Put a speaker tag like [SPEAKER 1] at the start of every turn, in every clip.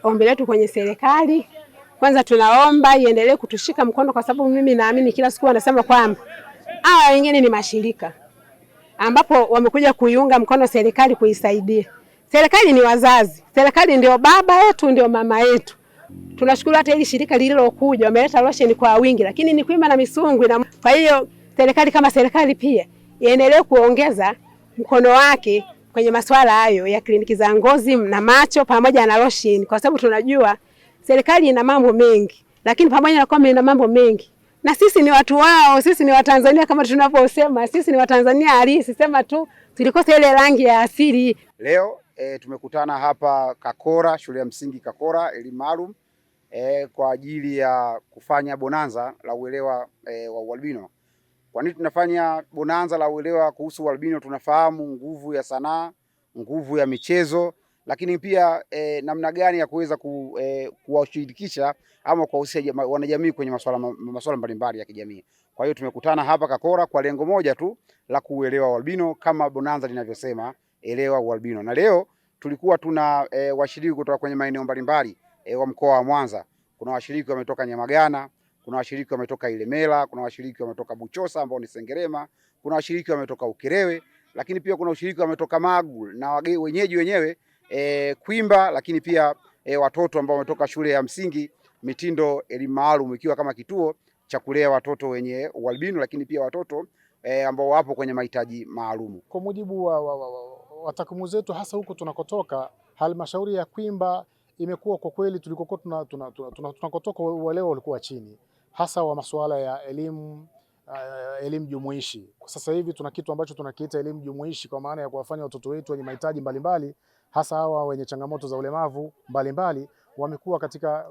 [SPEAKER 1] Ombi letu kwenye serikali, kwanza tunaomba iendelee kutushika mkono, kwa sababu mimi naamini kila siku wanasema kwamba hawa wengine ni mashirika ambapo wamekuja kuiunga mkono serikali kuisaidia. Serikali ni wazazi, serikali ndio baba yetu, ndio mama yetu. Tunashukuru hata hili shirika lililokuja wameleta losheni kwa wingi, lakini ni Kwimba na Misungwi. Na kwa hiyo serikali kama serikali pia iendelee kuongeza mkono wake kwenye masuala hayo ya kliniki za ngozi na macho pamoja na losheni, kwa sababu tunajua serikali ina mambo mengi, lakini pamoja na kwamba ina mambo mengi, na sisi ni watu wao, sisi ni Watanzania kama tunavyosema, sisi ni Watanzania halisi, sema tu tulikosa ile rangi ya asili.
[SPEAKER 2] Leo tumekutana hapa Kakora, shule ya msingi Kakora elimu maalum kwa ajili ya kufanya bonanza la uelewa wa ualbino. Kwa nini tunafanya bonanza la uelewa kuhusu ualbino? Tunafahamu nguvu ya sanaa, nguvu ya michezo, lakini pia namna gani ya kuweza kuwashirikisha ama kuwahusisha wanajamii kwenye masuala mbalimbali ya kijamii. Kwa hiyo tumekutana hapa Kakora kwa lengo moja tu la kuelewa ualbino, kama bonanza linavyosema, elewa ualbino. Na leo tulikuwa tuna washiriki kutoka kwenye maeneo mbalimbali wa mkoa wa Mwanza. Kuna washiriki wametoka Nyamagana, kuna washiriki wametoka Ilemela, kuna washiriki wametoka Buchosa ambao ni Sengerema, kuna washiriki wametoka Ukerewe, lakini pia kuna washiriki wametoka Magu na wenyeji wenyewe Kwimba, lakini pia watoto ambao wametoka shule ya msingi Mitindo elimu maalum, ikiwa kama kituo cha kulea watoto wenye ualbino, lakini pia watoto ambao wapo kwenye mahitaji maalum.
[SPEAKER 3] Kwa mujibu wa takwimu zetu, hasa huko tunakotoka, halmashauri ya Kwimba imekuwa kwa kweli, tulikokuwa tunakotoka uelewa ulikuwa chini, hasa wa masuala ya elimu jumuishi. Kwa sasa hivi tuna kitu ambacho tunakiita elimu jumuishi, kwa maana ya kuwafanya watoto wetu wenye mahitaji mbalimbali, hasa hawa wenye changamoto za ulemavu mbalimbali, wamekuwa katika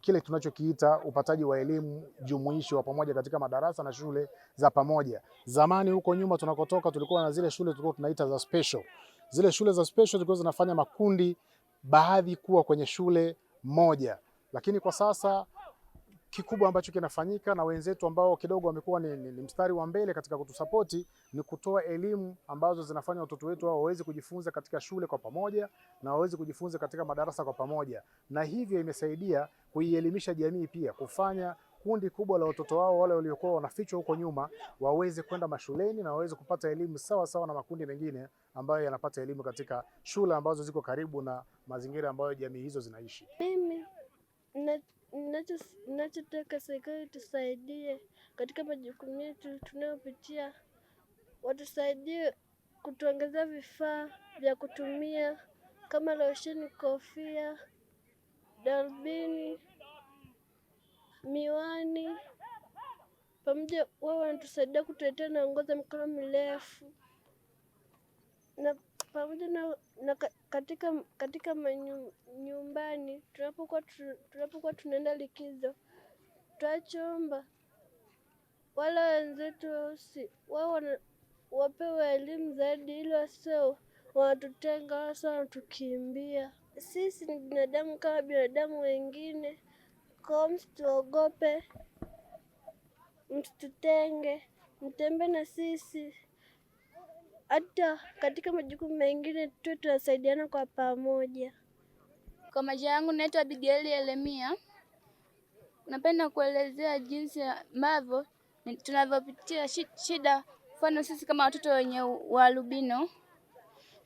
[SPEAKER 3] kile tunachokiita upataji wa elimu jumuishi wa pamoja katika madarasa na shule za pamoja. Zamani huko nyuma tunakotoka tulikuwa na zile shule tulikuwa tunaita za special. Zile shule za special zilikuwa zinafanya makundi baadhi kuwa kwenye shule moja, lakini kwa sasa kikubwa ambacho kinafanyika na wenzetu ambao kidogo wamekuwa ni mstari wa mbele katika kutusapoti ni kutoa elimu ambazo zinafanya watoto wetu hao waweze kujifunza katika shule kwa pamoja na waweze kujifunza katika madarasa kwa pamoja, na hivyo imesaidia kuielimisha jamii, pia kufanya kundi kubwa la watoto wao wale waliokuwa wanafichwa huko nyuma waweze kwenda mashuleni na waweze kupata elimu sawa sawa na makundi mengine ambayo yanapata elimu katika shule ambazo ziko karibu na mazingira ambayo jamii hizo zinaishi.
[SPEAKER 4] Mimi ninachotaka serikali tusaidie katika majukumu yetu tunayopitia, watusaidie kutuongezea vifaa vya kutumia kama losheni, kofia, darubini, miwani, pamoja wao wanatusaidia kutuletea na ngozi mikono mirefu, na pamoja na katika nyumbani tunapokuwa tunaenda likizo, tunachoomba wale wenzetu wao wapewe elimu zaidi, ili wasio wanatutenga hasa wanatukimbia. Sisi ni binadamu kama binadamu wengine, kwa msituogope, msitutenge, mtembe na sisi. Hata katika majukumu mengine tu tunasaidiana kwa pamoja.
[SPEAKER 5] Kwa majina yangu naitwa Abigail Elemia. Napenda kuelezea jinsi ambavyo tunavyopitia shida. Mfano sisi kama watoto wenye ualbino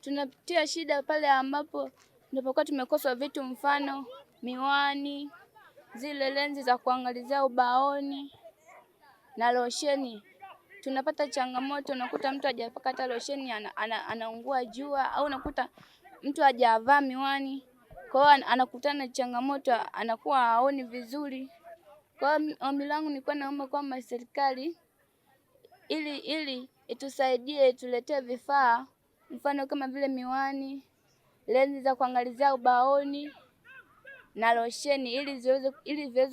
[SPEAKER 5] tunapitia shida pale ambapo tunapokuwa tumekosa vitu, mfano miwani, zile lenzi za kuangalizia ubaoni na losheni. Tunapata changamoto, unakuta mtu hajapaka hata losheni anaungua jua, au unakuta mtu hajavaa miwani, kwa hiyo anakutana na changamoto, anakuwa haoni vizuri. Kwa hiyo ombi langu ni kwa naomba kwamba serikali ili itusaidie, tuletee vifaa, mfano kama vile miwani, lenzi za kuangalizia ubaoni na losheni, ili viweze